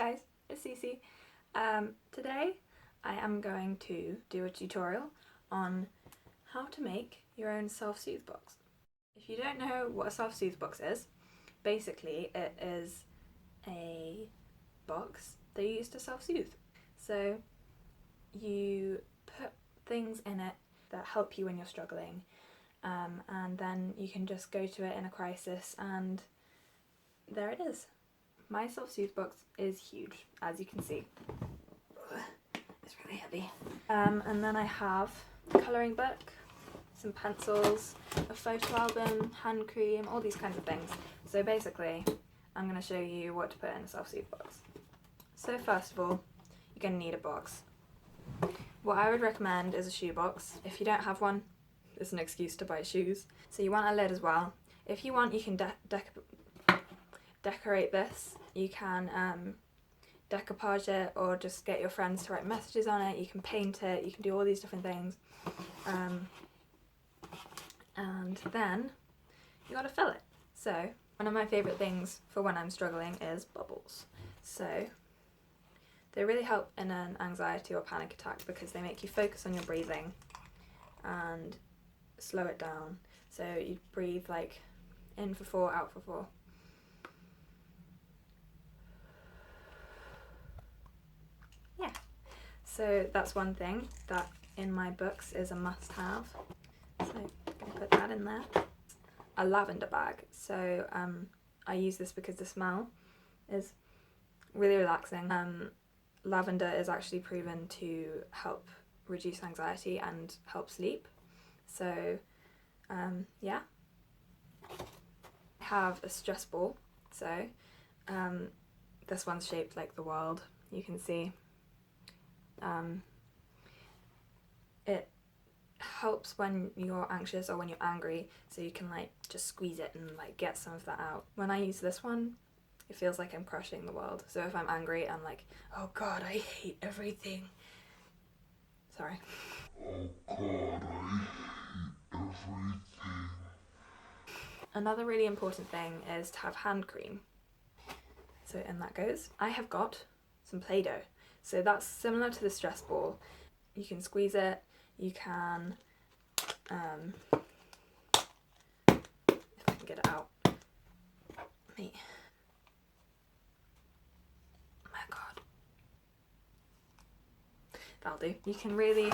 guys, it's Cece. Today I am going to do a tutorial on how to make your own self-soothe box. If you don't know what a self-soothe box is, basically it is a box that you use to self-soothe. So you put things in it that help you when you're struggling, and then you can just go to it in a crisis and there it is. My self-soothe box is huge, as you can see. It's really heavy. And then I have a colouring book, some pencils, a photo album, hand cream, all these kinds of things. So basically, I'm going to show you what to put in a self-soothe box. So first of all, you're going to need a box. What I would recommend is a shoe box. If you don't have one, it's an excuse to buy shoes. So you want a lid as well. If you want, you can decorate this. You can decoupage it, or just get your friends to write messages on it. You can paint it, you can do all these different things. And then you gotta fill it. So one of my favourite things for when I'm struggling is bubbles. So they really help in an anxiety or panic attack because they make you focus on your breathing and slow it down. So you breathe like in for 4, out for 4. Yeah, so that's one thing that in my books is a must-have. So I'm going to put that in there. A lavender bag. So I use this because the smell is really relaxing. Lavender is actually proven to help reduce anxiety and help sleep. So yeah. I have a stress ball. So this one's shaped like the world, you can see. It helps when you're anxious or when you're angry, so you can like just squeeze it and like get some of that out. When I use this one, it feels like I'm crushing the world. So if I'm angry, I'm like, oh god, I hate everything. Sorry. Oh god, I hate everything. Another really important thing is to have hand cream. So in that goes. I have got some Play-Doh. So that's similar to the stress ball. You can squeeze it, you can, if I can get it out. Mate. Oh my god. That'll do. You can really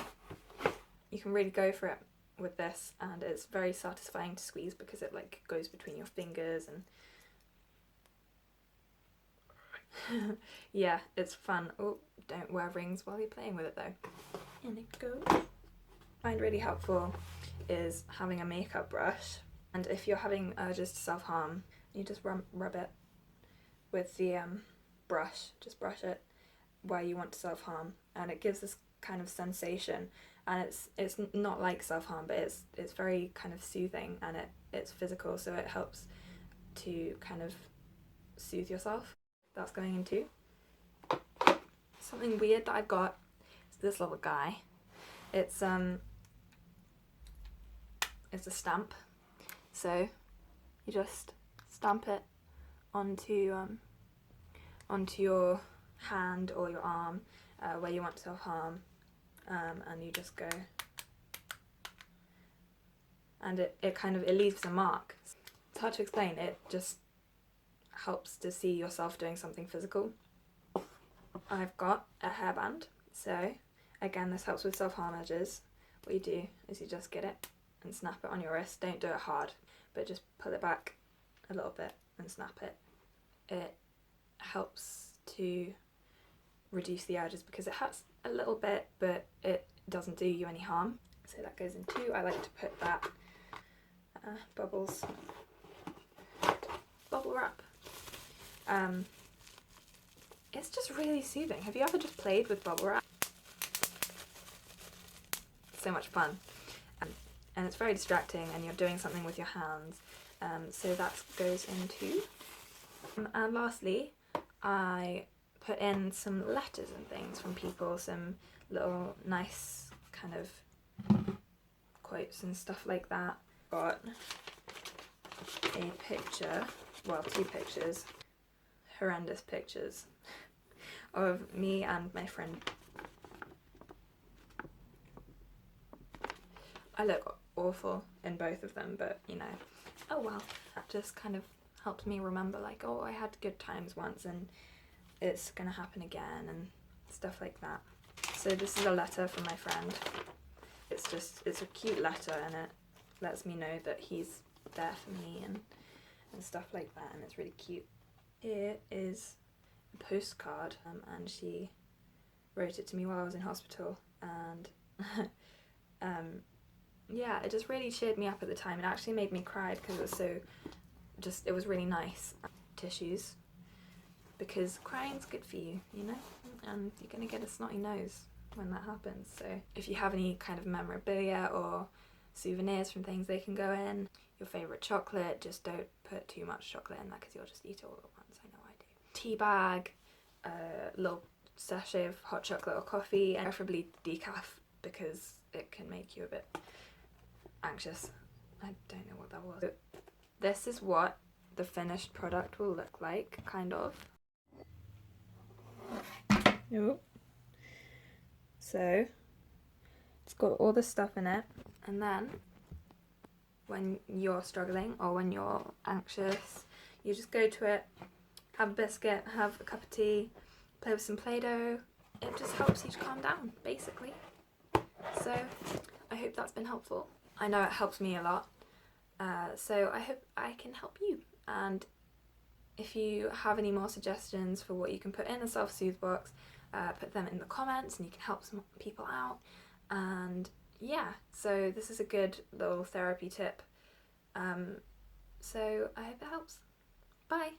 go for it with this, and it's very satisfying to squeeze because it like goes between your fingers and yeah, it's fun. Oh, don't wear rings while you're playing with it though. In it goes. What I find really helpful is having a makeup brush, and if you're having urges to self-harm, you just rub it with the brush. Just brush it where you want to self-harm, and it gives this kind of sensation, and it's not like self-harm, but it's very kind of soothing, and it's physical, so it helps to kind of soothe yourself. That's going in too. Something weird that I've got is this little guy. It's a stamp. So you just stamp it onto your hand or your arm where you want to self-harm, and you just go, and it leaves a mark. It's hard to explain. It just helps to see yourself doing something physical. I've got a hairband, so again this helps with self-harm urges. What you do is you just get it and snap it on your wrist. Don't do it hard, but just pull it back a little bit and snap it. It helps to reduce the urges because it hurts a little bit, but it doesn't do you any harm. So that goes in too. I like to put that bubble wrap. It's just really soothing. Have you ever just played with bubble wrap? So much fun. And it's very distracting, and you're doing something with your hands. So that goes in too. And lastly, I put in some letters and things from people, some little nice kind of quotes and stuff like that. Got a picture, well, 2 pictures, horrendous pictures. of me and my friend. I look awful in both of them, but you know, oh well. That just kind of helps me remember, like, oh, I had good times once and it's gonna happen again and stuff like that. So this is a letter from my friend. It's a cute letter, and it lets me know that he's there for me and stuff like that, and it's really cute. Here is a postcard, and she wrote it to me while I was in hospital, and yeah, it just really cheered me up at the time. It actually made me cry because it was really nice. Tissues, because crying's good for you, you know, and you're gonna get a snotty nose when that happens. So if you have any kind of memorabilia or souvenirs from things, they can go in. Your favourite chocolate, just don't put too much chocolate in that because you'll just eat it all at once. I know I do. Tea bag, a little sachet of hot chocolate or coffee, and preferably decaf because it can make you a bit anxious. I don't know what that was. This is what the finished product will look like, kind of. Oh. So it's got all the stuff in it, and then when you're struggling or when you're anxious, you just go to it, have a biscuit, have a cup of tea, play with some Play-Doh. It just helps you to calm down, basically. So I hope that's been helpful. I know it helps me a lot, so I hope I can help you. And if you have any more suggestions for what you can put in a self-soothe box, put them in the comments and you can help some people out. And yeah, so this is a good little therapy tip. So I hope it helps. Bye!